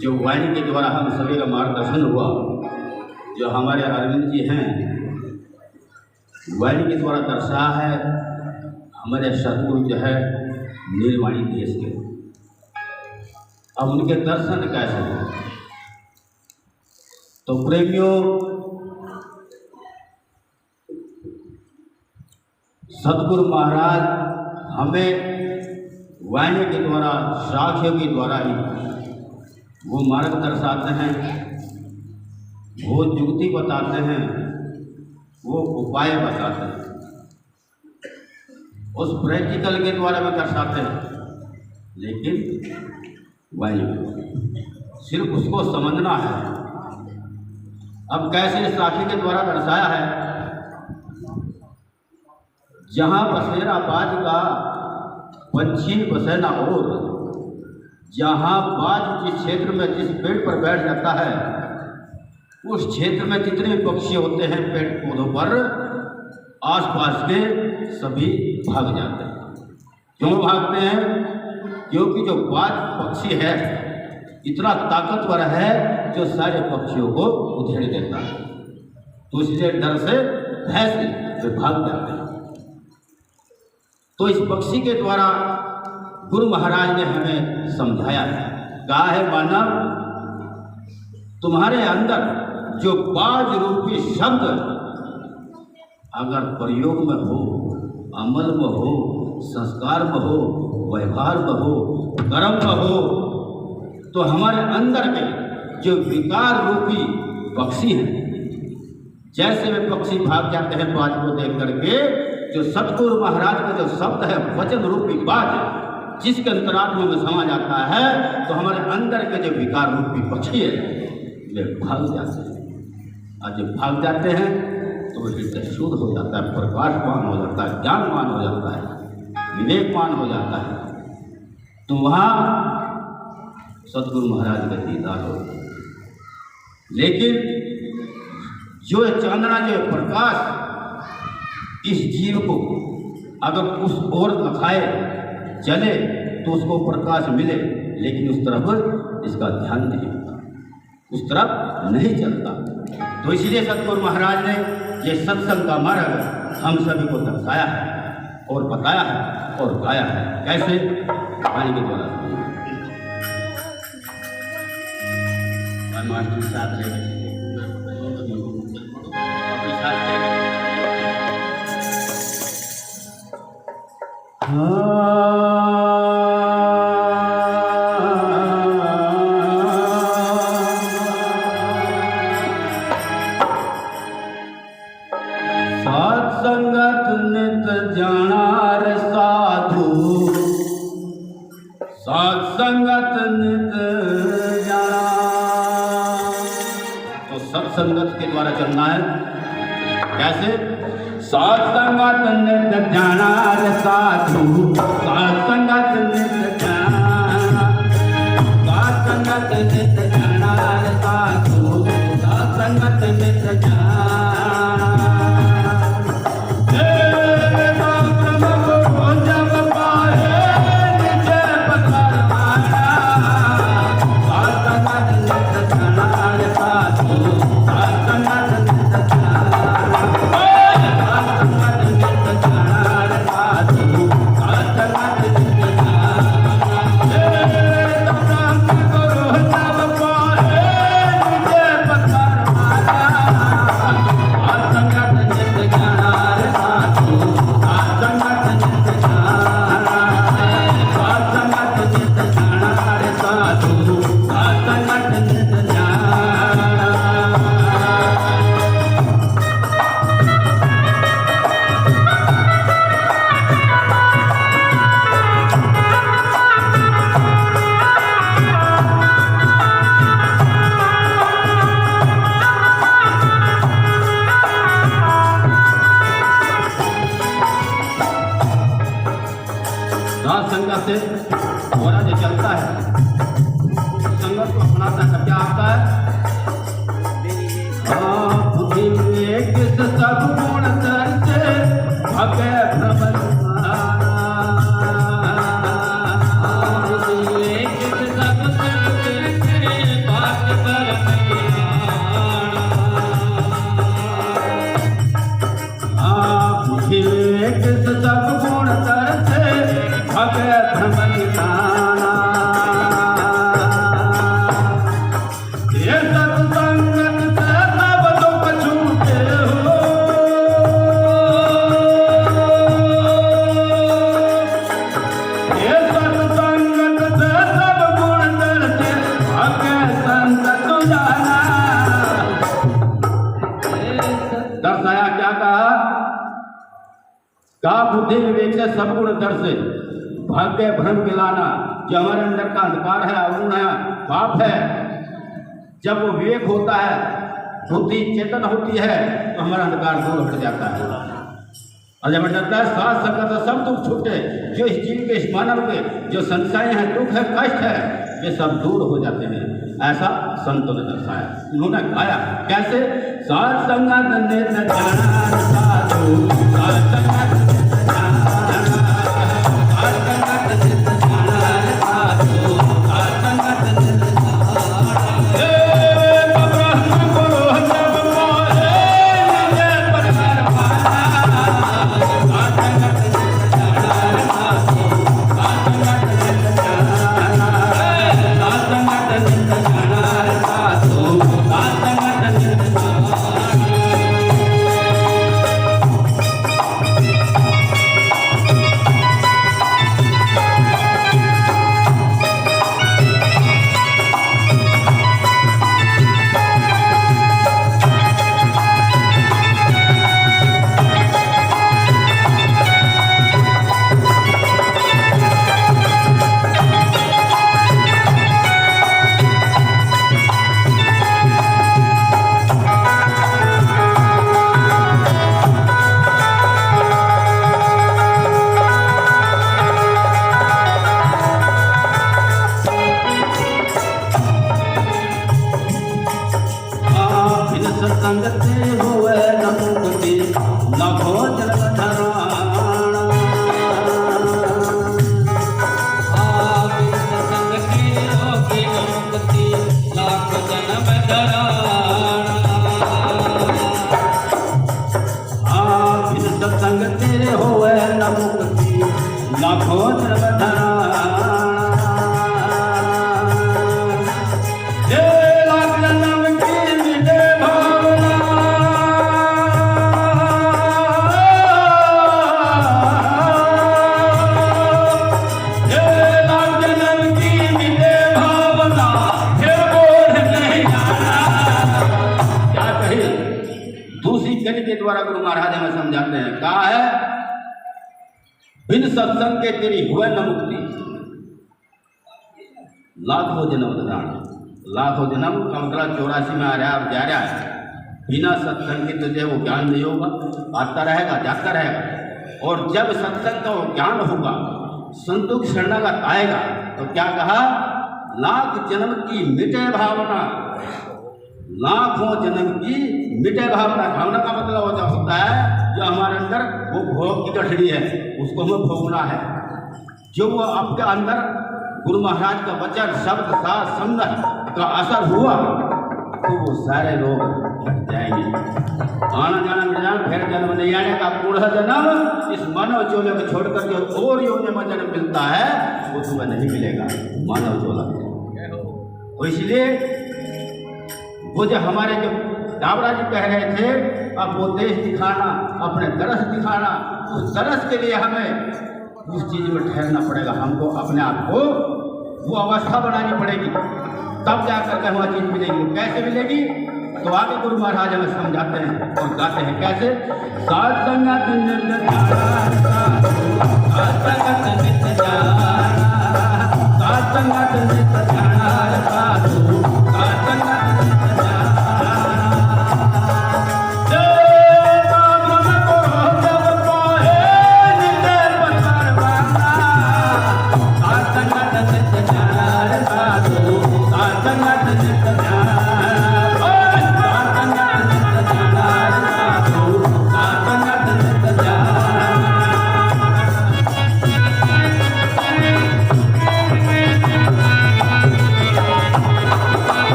जो वाणी के द्वारा हम सभी का मार्गदर्शन हुआ, जो हमारे अरविंद जी हैं, वाणी के द्वारा दर्शाया है हमारे सतगुरु जो है नीलवाणी देश के। अब उनके दर्शन कैसे हैं? तो प्रेमियों, सतगुरु महाराज हमें वाणी के द्वारा, साक्ष्यों के द्वारा ही वो मार्ग दर्शाते हैं, वो युक्ति बताते हैं, वो उपाय बताते हैं, उस प्रैक्टिकल के द्वारा भी दर्शाते हैं। लेकिन वाणी सिर्फ उसको समझना है। अब कैसे साखी के द्वारा दर्शाया है, जहाँ बसेरा बाज का पंछी बसे ना और, जहाँ बाज जिस क्षेत्र में जिस पेड़ पर बैठ जाता है, उस क्षेत्र में जितने पक्षी होते हैं पेड़ पौधों पर, आसपास के सभी भाग जाते हैं। क्यों भागते हैं? क्योंकि जो बाज पक्षी है इतना ताकतवर है जो सारे पक्षियों को उधेड़ देता है, तो इसलिए डर से भय से वे भाग जाते हैं। तो इस पक्षी के द्वारा गुरु महाराज ने हमें समझाया है, कहा है मानव, तुम्हारे अंदर जो बाज रूपी शब्द अगर प्रयोग में हो, अमल में हो, संस्कार में हो, व्यवहार में हो, कर्म में हो, तो हमारे अंदर के जो विकार रूपी पक्षी हैं, जैसे वे पक्षी भाग जाते हैं बाज को देख करके, जो सतगुरु महाराज का जो शब्द है वचन रूपी बाज, जिसके अंतरात्मा में समा जाता है, तो हमारे अंदर के जो विकार रूपी पक्षी है वे भाग जाते हैं। और जब भाग जाते हैं तो वो हृदय शुद्ध हो जाता है, प्रकाशमान हो जाता है, ज्ञानमान हो जाता है, विवेकमान हो जाता है। तो वहाँ सतगुरु महाराज का दीदार हो। लेकिन जो चांदना, जो प्रकाश इस जीव को अगर उस ओर दिखाए चले तो उसको प्रकाश मिले, लेकिन उस तरफ इसका ध्यान नहीं होता, उस तरफ नहीं चलता। तो इसलिए सतगुरु महाराज ने ये सत्संग का मार्ग हम सभी को दर्शाया है और बताया है और गाया है। कैसे? वाणी के द्वारा। मास्टर साथ ले गए सत्संगत नित जाना रे साधु, सत्संगत नित जाना। तो सत्संगत के द्वारा चलना है। कैसे? सत्संगत नित जाना रे साधु, सत्संगत नित जाना, सत्संगत नित जाना रे साधु, सत्संगत नित जाना। संगत से घोड़ा जो चलता है, संगत को अपनाता है, क्या आता है? बुद्धि विवेक सब गुण धर से भगे प्रबल बुद्धि विवेक से सब गुण दर से भाग्य भ्रम गिलाना। जो हमारे अंदर का अंधकार है, अवगुण है, पाप है, जब वो विवेक होता है, बुद्धि चेतन होती है, तो हमारा अंधकार दूर हट जाता है। और जब हट जाता है, साथ संगत सब दुख छूटे। जो इस जीव के, इस मानव के जो संशय है, दुख है, कष्ट है, ये सब दूर हो जाते हैं। ऐसा संतों ने दर्शाया, उन्होंने गाया। कैसे? साथ संगत नित जाना साधु, साथ संगत संग के द्वारा गुरु महाराज हमें समझाते हैं। कहा है बिन सत्संग के तेरी हुए न मुक्ति, लाखों जन्म दान, लाखों जन्म का मतलब 84 में आ रहा है, अब जा रहा है। बिना सत्संग के तुझे वो ज्ञान नहीं होगा, आता रहेगा जाता रहेगा। और जब सत्संग का वो ज्ञान होगा, संतों की शरणागत आएगा, तो क्या कहा, लाख जन्म की मिटे भावना, लाखों जन्म की मिटे भावना। भावना का मतलब होता है जो हमारे अंदर वो भोग की गठरी है, उसको हमें भोगना है। जो वो आपके अंदर गुरु महाराज का वचन शब्द साथ संगत का असर हुआ तो वो सारे रोग हट जाएंगे। आना जाना मिट जाना, फिर जन्म नहीं आने का। पूरा जन्म इस मानव चोले को छोड़कर जो और योनि में जन्म मिलता है वो तुम्हें नहीं मिलेगा मानव चोला। तो इसलिए वो जो हमारे जो डावरा जी कह रहे थे, अब वो देश दिखाना, अपने तरस दिखाना, उस तरस के लिए हमें उस चीज़ में ठहरना पड़ेगा। हमको अपने आप को वो अवस्था बनानी पड़ेगी, तब जाकर के वह चीज़ मिलेगी। कैसे मिलेगी, तो आगे गुरु महाराज हमें समझाते हैं और गाते हैं कैसे। साधंगत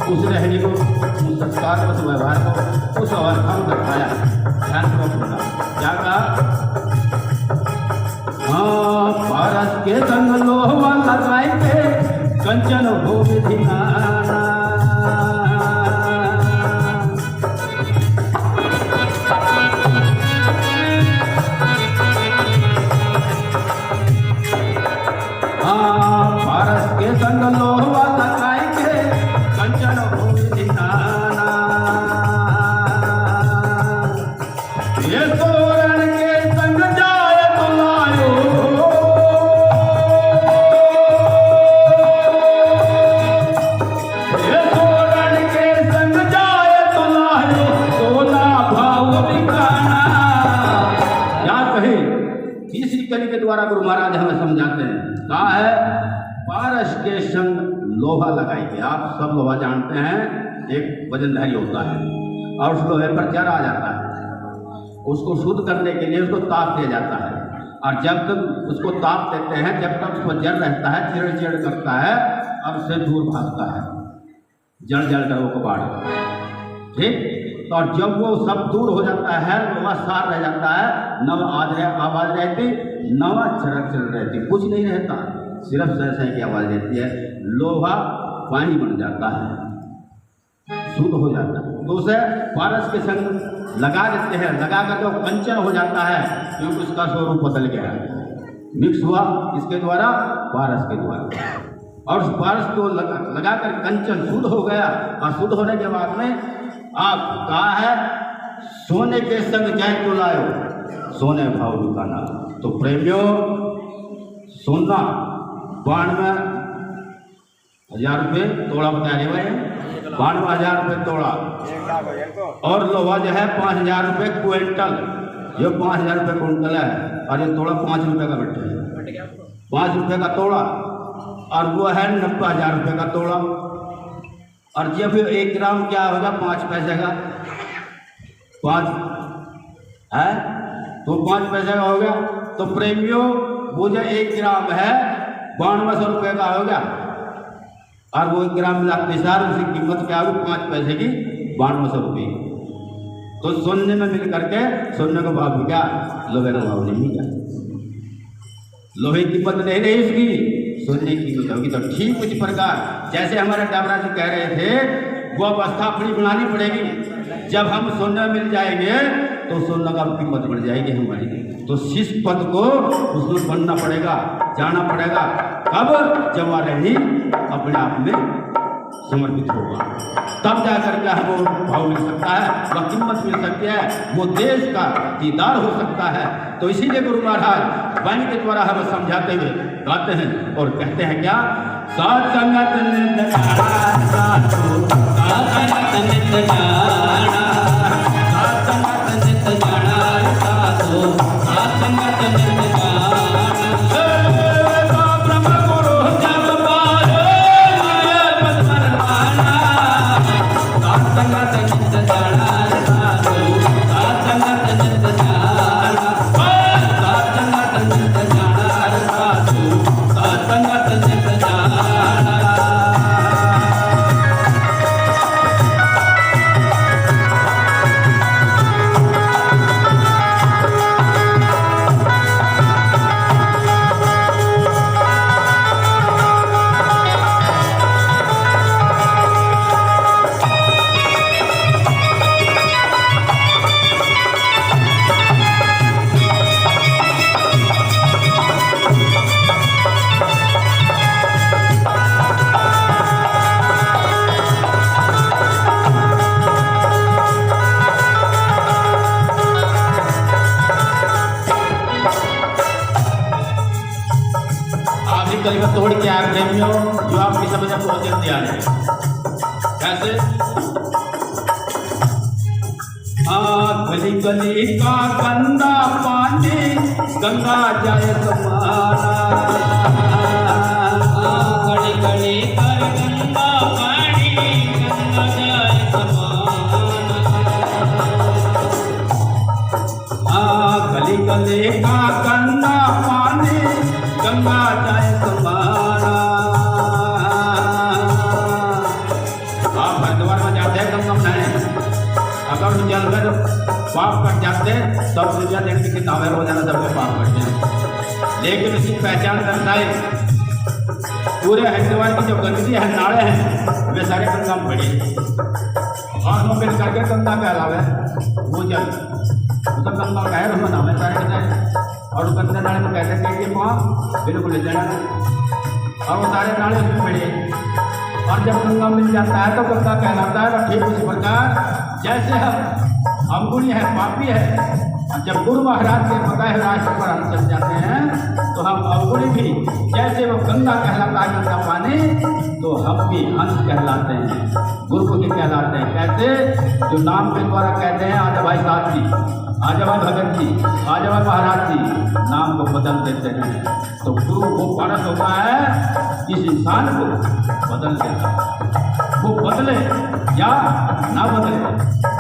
उस रहनी को, उस संस्कार को, उस व्यवहार को, उस अवस्था में दिखाया। ध्यान से सुनना क्या कहा। हाँ, पारस के संग लोहवा लगाई के कंचन हो विधिनाना। हाँ, पारस के संग लोहवा लगाई के कंचन हो विधिनाना। ये तोरण के संग जाय तो लायो, ये तोरण के संग जाय तो लायो, सोना भाव बिकाना। याद रहे, तीसरी कली के द्वारा गुरु महाराज हमें समझाते हैं। कहा है पारस के संग लोहा लगाएंगे। आप सब लोहा जानते हैं, एक वजनधारी होता है और उस लोहे पर जर आ जाता है। उसको शुद्ध करने के लिए उसको ताप दिया जाता है, और जब तक उसको ताप देते हैं, जब तक उसको जल रहता है, चिड़ चिड़ करता है और उससे दूर भागता है, जल जल कर वो कबाड़। ठीक, और जब वो सब दूर हो जाता है, लोहा सार रह जाता है, नव आवाज रहती, नवा चरक चल रहती, कुछ नहीं रहता, सिर्फ सह की आवाज़ देती है। लोहा पानी बन जाता है, शुद्ध हो जाता है। तो उसे पारस के संग लगा देते हैं, लगा करके वो कंचन हो जाता है, क्योंकि उसका स्वरूप बदल गया, मिक्स हुआ इसके द्वारा, पारस के द्वारा। और उस पारस को लगा कर कंचन शुद्ध हो गया। और शुद्ध होने के बाद में आप कहा है सोने के संग जाए तो लायो, सोने भाव दुकाना। तो प्रेमियों, सोना 92,000 रुपये तोड़ा बता रहे हैं, 92,000 रुपये तोड़ा। और लोहा जो है 5,000 रुपये क्विंटल, ये 5,000 रुपये क्विंटल है, और ये तोड़ा 5 रुपये का बैठा है, 5 रुपये का तोड़ा। और वो है 90,000 रुपये का तोड़ा। और जब 1 ग्राम क्या होगा, 5 पैसे का, 5 है तो 5 पैसे का हो गया। तो प्रेमियों, वो जो 1 ग्राम है 9200 रुपये का हो गया, और वो 1 ग्राम मिला 3,000, उसकी कीमत क्या होगी, 5 पैसे की 9200 रुपये। तो सोने में मिल करके सोने को भाव भी क्या, लोहे का भाव नहीं क्या, लोहे की कीमत नहीं रही उसकी, सोने की कीमत होगी। तो ठीक उसी प्रकार जैसे हमारे डाबरा जी कह रहे थे वो अवस्था अपनी बनानी पड़ेगी। जब हम सोना मिल जाएंगे तो सोना का कीमत बढ़ जाएगी हमारी। तो शिष्य पद को उसमें बनना पड़ेगा, जाना पड़ेगा। कब? जब वह रही अपने आप में समर्पित होगा, तब जाकर के हमको भाव मिल सकता है, वह कीमत मिल सकती है, वो देश का दीदार हो सकता है। तो इसीलिए गुरु महाराज वाणी के द्वारा हमें समझाते हुए गाते हैं और कहते हैं क्या, सत्संगत नित्य जाना, सत्संगत नित्य जाना, सत्संगत नित्य जाना, सत्संगत नित्य जाना। तोड़ के आग प्रेमियों जो आपकी समझ में बहुत जल्दी आ रहे कैसे, गली गली का गंदा पानी गंगा जाए समाना, गली गली का गंदा पानी गंगा जाए समाना, गली गली का गंदा पानी गंगा जाए समाना। आप हरिद्वार में जाते हैं गंगा नहाने, अगर जल कर पाप कट जाते सब दुनिया देखते कि तावे रोजाना सबके पाप कट जाए, लेकिन उसकी पहचान करना है पूरे हरिद्वार की जो गंदगी है, नाले हैं, वे सारे गंगा में पड़े और वो मिल करके गंगा के अलावा वो जल तो गंगा का है, उसमें नामे सारे गए और गंदे नाले में कैसे कहेंगे वहाँ बिल्कुल ले जाना और वो सारे नाले उसमें पड़े और जब गंगा मिल जाता है तो गंगा कहलाता है। और ठीक उसी प्रकार जैसे हम अवगुणी है, पापी है, जब गुरु महाराज के बताए रास्ते पर हम चल जाते हैं तो हम अवगुणी भी, जैसे वो गंगा कहलाता है गंगा पानी, तो हम भी हंस कहलाते हैं, गुरु के कहलाते हैं। कैसे? जो नाम के द्वारा कहते हैं आजा भाई साहब जी, आजा भाई भगत जी, आजा भाई महाराज जी, नाम को बदल देते हैं। तो गुरु वो पारस होता है जिस इंसान को बदल देता है, वो बदले या ना बदले,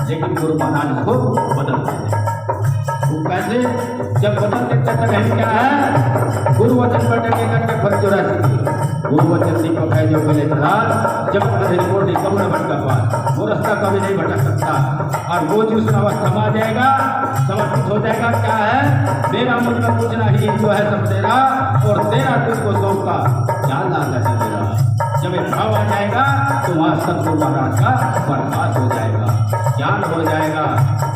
लेकिन गुरु महाराज को बदल देते हैं। वो कैसे? जब बदल देते तक क्या है, गुरु वचन पर डटे करके फल 84 गुरु वचन दीपक है जो मिले चला, जब रिपोर्ट नहीं कब न भटका पार, वो रास्ता कभी नहीं भटक सकता। और वो जिस अवस्था में आ जाएगा, समर्पित हो जाएगा, क्या है, मेरा मुझ में कुछ नहीं, जो है सब तेरा और तेरा तुझको सौंपा, क्या लाल है मेरा। जब एक भाव आ जाएगा तो वहाँ सतगुरु महाराज का प्रकाश हो जाएगा, ज्ञान हो जाएगा,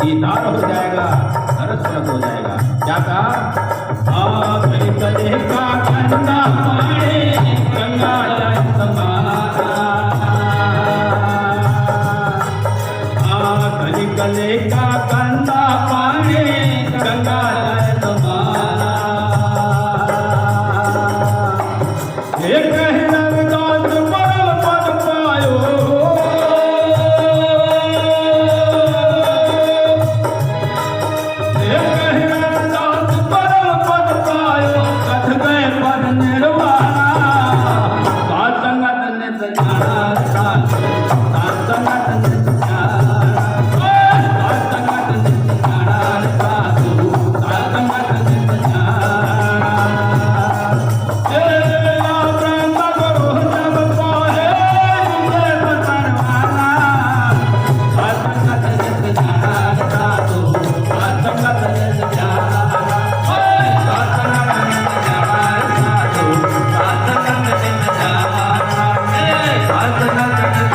दीदार हो जाएगा, सरस्वत हो जाएगा। क्या कहा? गली गली का गंगा पानी गंगा जाए समाना, गली गली का गंगा पानी गंगा जाए समाना। एक रविदास परम पद पायो, एक रविदास परम पद पायो, कथ गए पद निर्वाणा। राज न जग